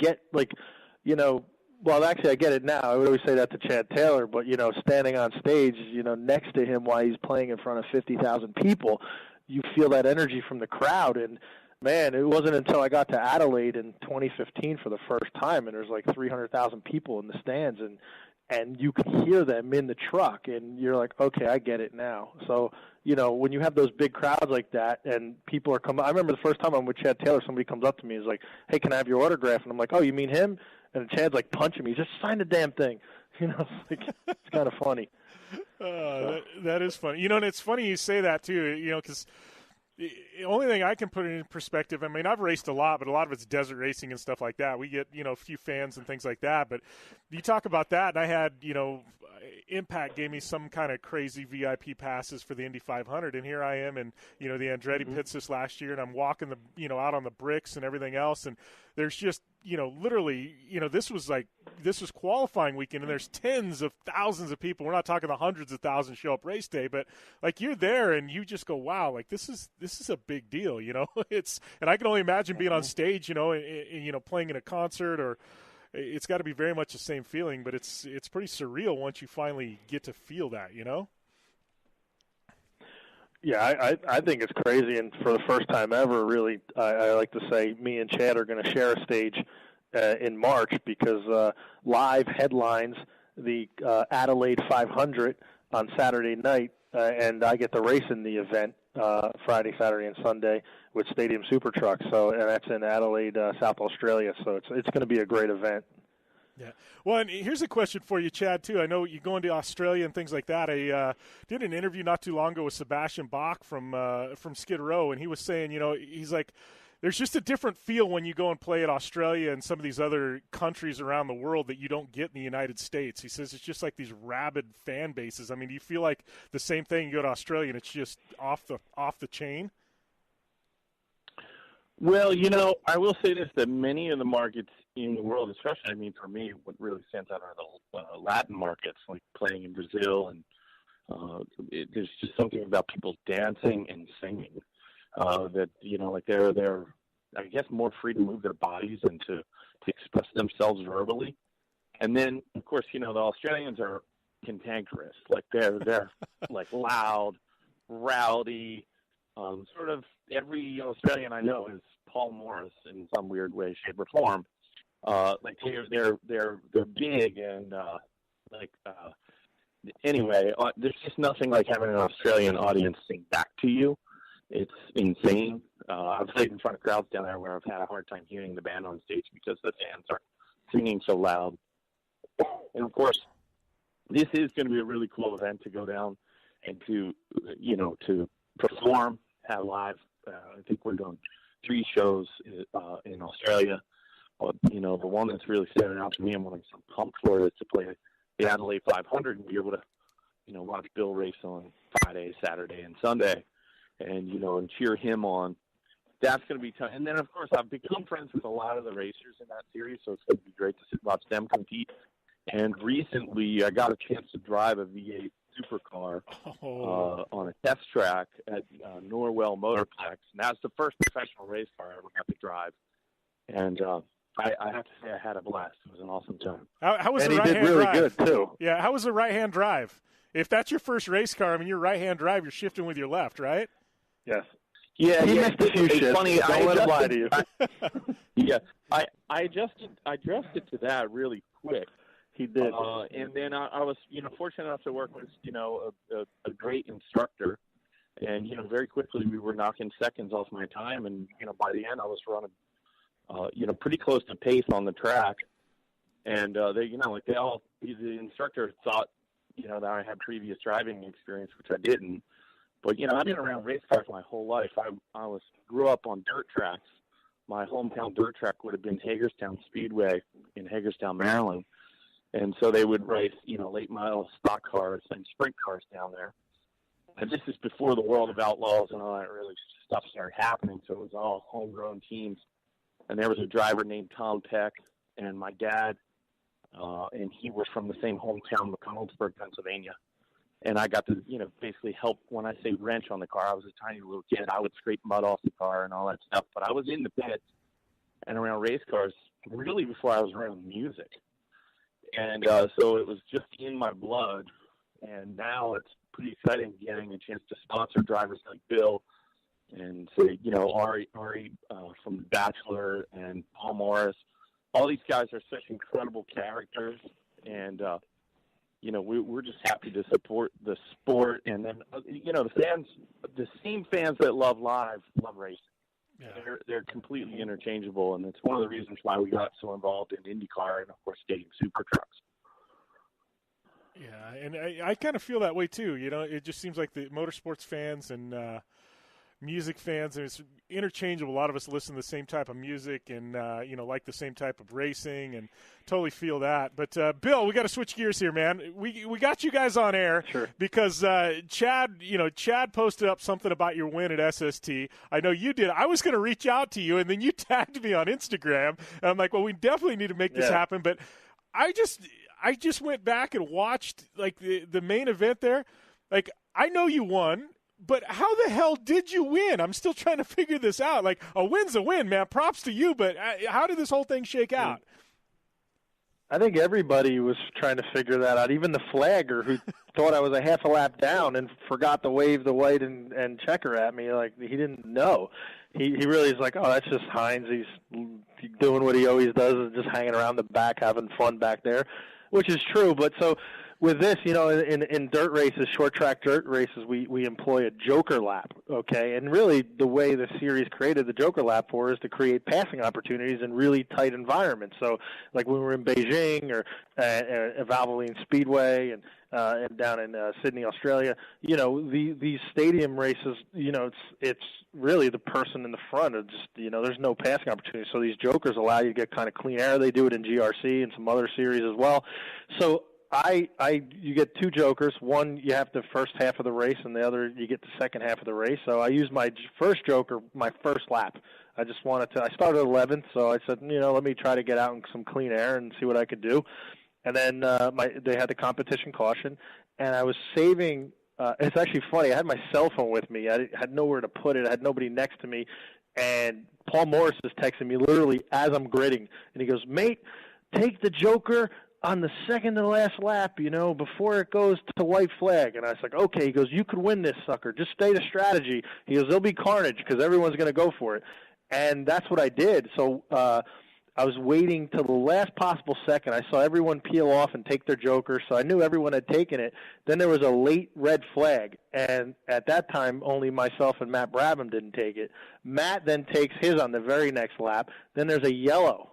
get, like, you know, well, actually, I get it now. I would always say that to Chad Taylor, but, you know, standing on stage, you know, next to him while he's playing in front of 50,000 people, you feel that energy from the crowd. And, man, it wasn't until I got to Adelaide in 2015 for the first time, and there's like 300,000 people in the stands, and you can hear them in the truck, and you're like, okay, I get it now. So, you know, when you have those big crowds like that and people are coming, I remember the first time I'm with Chad Taylor, somebody comes up to me and is like, hey, can I have your autograph? And I'm like, oh, you mean him? And Chad's like punching me. Just sign the damn thing. You know, it's kind of funny. That is funny. You know, and it's funny you say that too, you know, because the only thing I can put it in perspective, I mean, I've raced a lot, but a lot of it's desert racing and stuff like that. We get, you know, a few fans and things like that. But you talk about that, and I had, you know, Impact gave me some kind of crazy VIP passes for the Indy 500, and here I am in, you know, the Andretti pits this last year, and I'm walking the, you know, out on the bricks and everything else, and there's just, you know, literally, you know, this was qualifying weekend, and there's tens of thousands of people. We're not talking the hundreds of thousands show up race day, but like you're there and you just go, wow, like this is a big deal, you know. And I can only imagine being on stage, you know, you know, playing in a concert, or it's got to be very much the same feeling, but it's pretty surreal once you finally get to feel that, you know. Yeah, I think it's crazy, and for the first time ever, really, I like to say me and Chad are going to share a stage in March, because Live headlines the Adelaide 500 on Saturday night, and I get to race in the event Friday, Saturday, and Sunday with Stadium Super Trucks. So, and that's in Adelaide, South Australia. So it's going to be a great event. Yeah. Well, and here's a question for you, Chad, too. I know you go into Australia and things like that. I did an interview not too long ago with Sebastian Bach from Skid Row, and he was saying, you know, he's like, there's just a different feel when you go and play at Australia and some of these other countries around the world that you don't get in the United States. He says it's just like these rabid fan bases. I mean, do you feel like the same thing? You go to Australia and it's just off the chain? Well, you know, I will say this, that many of the markets in the world, especially, I mean, for me, what really stands out are the Latin markets, like playing in Brazil, and there's just something about people dancing and singing that, you know, like they're, I guess, more free to move their bodies and to express themselves verbally. And then, of course, you know, the Australians are cantankerous, like they're like loud, rowdy. Sort of every Australian I know is Paul Morris in some weird way, shape, or form. Like they're big and anyway. There's just nothing like having an Australian audience sing back to you. It's insane. I've played in front of crowds down there where I've had a hard time hearing the band on stage because the fans are singing so loud. And of course, this is going to be a really cool event to go down and to perform, have live. I think we're doing 3 shows in Australia. But, you know, the one that's really standing out to me and what I'm so pumped for is to play the Adelaide 500 and be able to, you know, watch Bill race on Friday, Saturday, and Sunday, and, you know, and cheer him on. That's going to be tough. And then, of course, I've become friends with a lot of the racers in that series, so it's going to be great to watch them compete. And recently, I got a chance to drive a V8 supercar on a test track at Norwell Motorplex, and that's the first professional race car I ever got to drive. And I have to say I had a blast. It was an awesome time. How was the right-hand drive? And he did really good, too. Yeah, how was the right-hand drive? If that's your first race car, I mean, your right-hand drive, you're shifting with your left, right? Yes. Yeah, he missed a few shifts. Funny, don't let him lie to you. I adjusted to that really quick. He did. And then I was, you know, fortunate enough to work with, you know, a great instructor. And, you know, very quickly we were knocking seconds off my time. And, you know, by the end I was running, you know, pretty close to pace on the track. And they, you know, like the instructor thought, you know, that I had previous driving experience, which I didn't. But, you know, I've been around race cars my whole life. I grew up on dirt tracks. My hometown dirt track would have been Hagerstown Speedway in Hagerstown, Maryland. And so they would race, you know, late model stock cars and sprint cars down there. And this is before the world of outlaws and all that really stuff started happening. So it was all homegrown teams. And there was a driver named Tom Peck and my dad, and he was from the same hometown, McConnellsburg, Pennsylvania. And I got to, you know, basically help. When I say wrench on the car, I was a tiny little kid. I would scrape mud off the car and all that stuff. But I was in the pits and around race cars really before I was around music. And so it was just in my blood. And now it's pretty exciting getting a chance to sponsor drivers like Bill and, say, Ari from The Bachelor and Paul Morris. All these guys are such incredible characters. And, we're just happy to support the sport. And then, the same fans that love live, love racing. Yeah. They're completely interchangeable, and it's one of the reasons why we got so involved in IndyCar and, of course, getting super trucks. Yeah, and I kind of feel that way too. It just seems like the motorsports fans and music fans, and it's interchangeable. A lot of us listen to the same type of music and, like the same type of racing, and totally feel that. But, Bill, we got to switch gears here, man. We got you guys on air because Chad posted up something about your win at SST. I know you did. I was going to reach out to you, and then you tagged me on Instagram. And I'm like, well, we definitely need to make this happen. But I just went back and watched, like, the main event there. Like, I know you won. But how the hell did you win? I'm still trying to figure this out. Like, a win's a win, man. Props to you, but how did this whole thing shake out? I think everybody was trying to figure that out. Even the flagger, who thought I was a half a lap down and forgot to wave the white and checker at me, like, he didn't know. He really is like, oh, that's just Hines. He's doing what he always does, just hanging around the back, having fun back there, which is true. But so with this, in dirt races, short track dirt races, we employ a joker lap, okay? And really the way the series created the joker lap for is to create passing opportunities in really tight environments. So like when we were in Beijing or Valvoline Speedway and down in Sydney, Australia, these stadium races, it's really the person in the front of just, there's no passing opportunity. So these jokers allow you to get kind of clean air. They do it in GRC and some other series as well. So you get two jokers. One, you have the first half of the race, and the other, you get the second half of the race. So I used my first joker, my first lap. I just wanted to. I started 11th, so I said, let me try to get out in some clean air and see what I could do. And then they had the competition caution, and I was saving. It's actually funny. I had my cell phone with me. I had nowhere to put it. I had nobody next to me, and Paul Morris is texting me literally as I'm gridding, and he goes, "Mate, take the joker on the second to last lap, before it goes to white flag." And I was like, okay. He goes, you could win this sucker. Just stay to strategy. He goes, there'll be carnage because everyone's going to go for it. And that's what I did. So I was waiting till the last possible second. I saw everyone peel off and take their joker, so I knew everyone had taken it. Then there was a late red flag, and at that time only myself and Matt Brabham didn't take it. Matt then takes his on the very next lap. Then there's a yellow.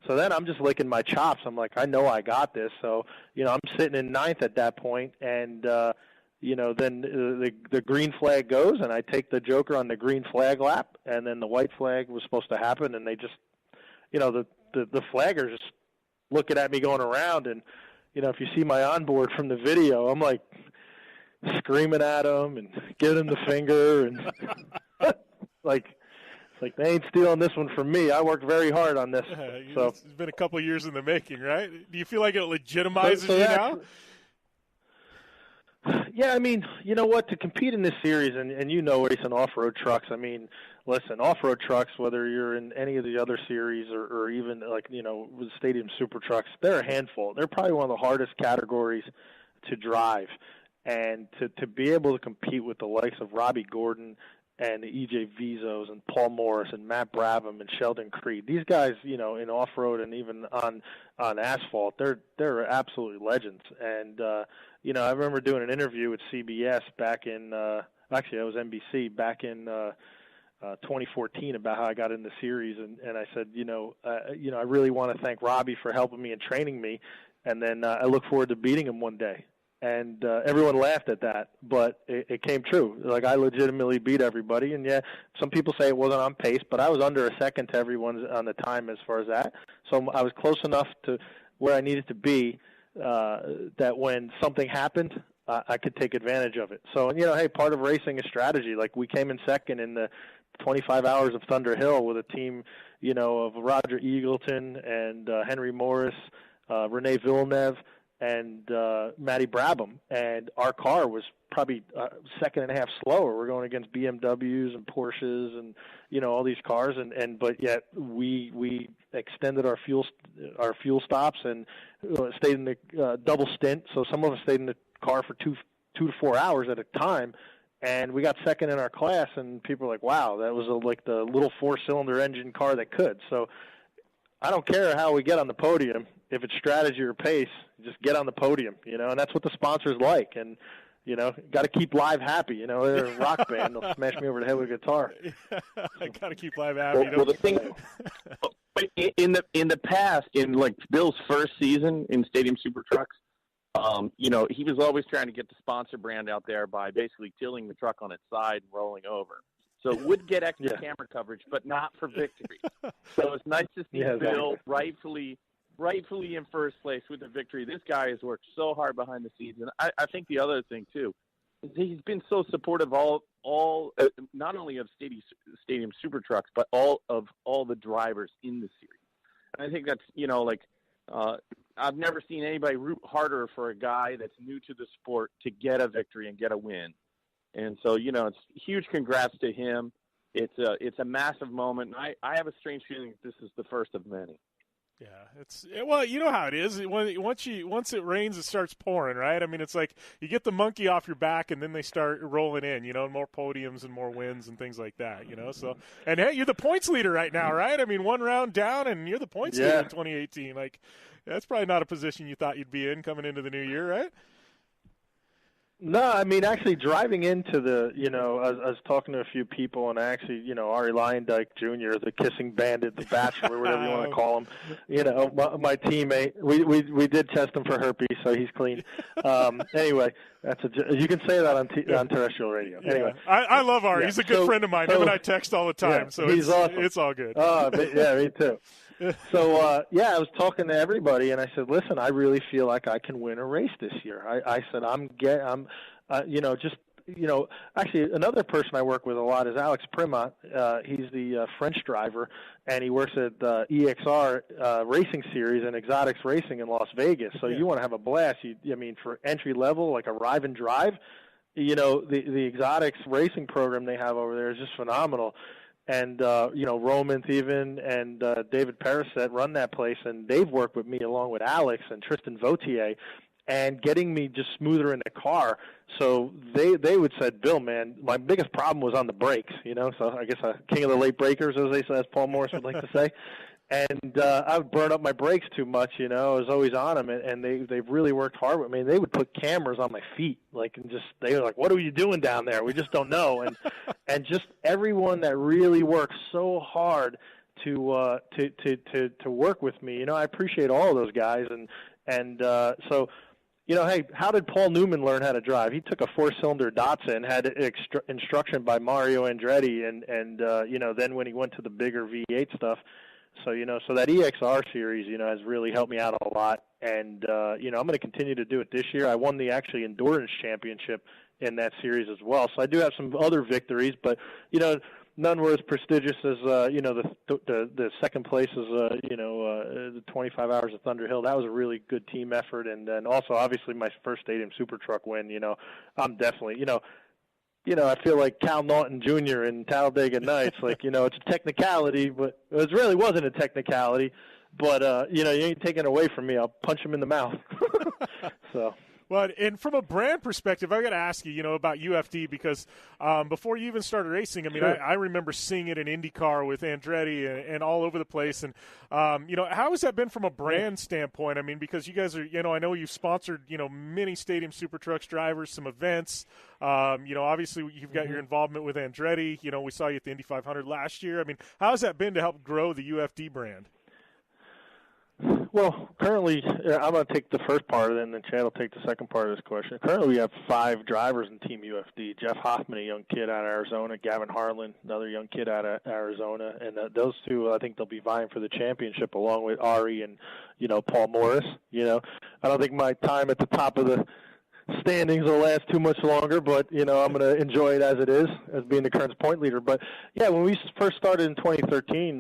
So then I'm just licking my chops. I'm like, I know I got this. So, I'm sitting in ninth at that point, and, then the green flag goes, and I take the joker on the green flag lap, and then the white flag was supposed to happen, and they just, the flaggers just looking at me going around, and, if you see my onboard from the video, I'm like screaming at them and giving them the finger, and It's like, they ain't stealing this one from me. I worked very hard on this. So it's been a couple of years in the making, right? Do you feel like it legitimizes you now? Yeah, I mean, you know what? To compete in this series, and racing off-road trucks, I mean, listen, off-road trucks, whether you're in any of the other series or even, with stadium super trucks, they're a handful. They're probably one of the hardest categories to drive. And to be able to compete with the likes of Robbie Gordon and the E.J. Vizos and Paul Morris and Matt Brabham and Sheldon Creed. These guys, in off-road and even on asphalt, they're absolutely legends. And, I remember doing an interview with CBS back in, actually, that was NBC, back in 2014 about how I got in the series. And I said, I really want to thank Robbie for helping me and training me. And then I look forward to beating him one day. And everyone laughed at that, but it came true. Like, I legitimately beat everybody. And, yeah, some people say it wasn't on pace, but I was under a second to everyone on the time as far as that. So I was close enough to where I needed to be that when something happened, I could take advantage of it. So, hey, part of racing is strategy. Like, we came in second in the 25 Hours of Thunder Hill with a team, of Roger Eagleton and Henry Morris, Renee Villeneuve, and Matty Brabham, and our car was probably a second and a half slower. We're going against BMWs and Porsches and all these cars, but yet we extended our fuel stops and stayed in the double stint. So some of us stayed in the car for two to 4 hours at a time, and we got second in our class. And people were like, "Wow, that was like the little 4-cylinder engine car that could." So I don't care how we get on the podium. If it's strategy or pace, just get on the podium, and that's what the sponsors like. And, got to keep Live happy. They're a rock band. They'll smash me over the head with a guitar. I got to keep Live happy. Well, the thing, in the past, in like Bill's first season in Stadium Super Trucks, he was always trying to get the sponsor brand out there by basically tilting the truck on its side and rolling over. So it would get extra camera coverage, but not for victory. So it's nice to see Bill rightfully in first place with the victory. This guy has worked so hard behind the scenes. And I think the other thing, too, is he's been so supportive all not only of Stadium Super Trucks, but all the drivers in the series. And I think that's, I've never seen anybody root harder for a guy that's new to the sport to get a victory and get a win. And so, it's huge congrats to him. It's a massive moment. And I have a strange feeling that this is the first of many. Yeah, well, you know how it is. Once it rains, it starts pouring, right? I mean, it's like you get the monkey off your back, and then they start rolling in, more podiums and more wins and things like that, So, and hey, you're the points leader right now, right? I mean, one round down, and you're the points leader in 2018. Like, that's probably not a position you thought you'd be in coming into the new year, right? No, I mean, actually driving into the, I was talking to a few people, and actually, Ari Lyondike Jr., the kissing bandit, the bachelor, whatever you want to call him, my teammate, we did test him for herpes, so he's clean. Anyway, you can say that on terrestrial radio. Yeah. Anyway, I love Ari. He's a good friend of mine. Him and I text all the time, so he's awesome. It's all good. Oh, yeah, me too. So, I was talking to everybody, and I said, listen, I really feel like I can win a race this year. I said, actually, another person I work with a lot is Alex Primat. He's the French driver, and he works at EXR Racing Series and Exotics Racing in Las Vegas. So you want to have a blast. For entry level, like Arrive and Drive, the Exotics Racing program they have over there is just phenomenal. And, Roman Thieven and David Paraset run that place, and they've worked with me along with Alex and Tristan Vautier and getting me just smoother in the car. So they would say, Bill, man, my biggest problem was on the brakes, so I guess king of the late breakers, as Paul Morris would like to say. And I would burn up my brakes too much, I was always on them, and they've really worked hard with me. They would put cameras on my feet, they were like, what are you doing down there? We just don't know. And just everyone that really works so hard to work with me, I appreciate all of those guys. So, hey, how did Paul Newman learn how to drive? He took a 4-cylinder Datsun, had instruction by Mario Andretti, and then when he went to the bigger V8 stuff. So, so that EXR series, has really helped me out a lot. And, I'm going to continue to do it this year. I won the endurance championship in that series as well. So I do have some other victories, but, none were as prestigious as, the second place is, the 25 Hours of Thunder Hill. That was a really good team effort. And then also, obviously, my first Stadium Super Truck win, I'm definitely, I feel like Cal Naughton Jr. in Talladega Nights. It's a technicality, but it really wasn't a technicality. But, you ain't taking it away from me. I'll punch him in the mouth. So. Well, and from a brand perspective, I got to ask you, about UFD because before you even started racing, Sure. I remember seeing it in IndyCar with Andretti and all over the place. And, how has that been from a brand standpoint? Because you guys are, I know you've sponsored, many Stadium Super Trucks drivers, some events. Obviously you've got your involvement with Andretti. We saw you at the Indy 500 last year. How has that been to help grow the UFD brand? Well, currently, I'm going to take the first part of it, and then Chad will take the second part of this question. Currently, we have 5 drivers in Team UFD. Jeff Hoffman, a young kid out of Arizona. Gavin Harlan, another young kid out of Arizona. And those two, I think they'll be vying for the championship along with Ari and, Paul Morris. I don't think my time at the top of the standings will last too much longer, but, I'm going to enjoy it as it is, as being the current point leader. But, yeah, when we first started in 2013,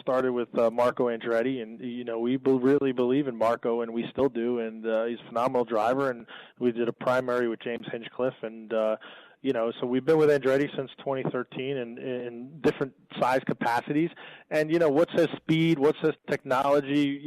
started with Marco Andretti, and, we really believe in Marco, and we still do, and he's a phenomenal driver, and we did a primary with James Hinchcliffe, and, so we've been with Andretti since 2013 in different size capacities. And, what's his speed? What's his technology?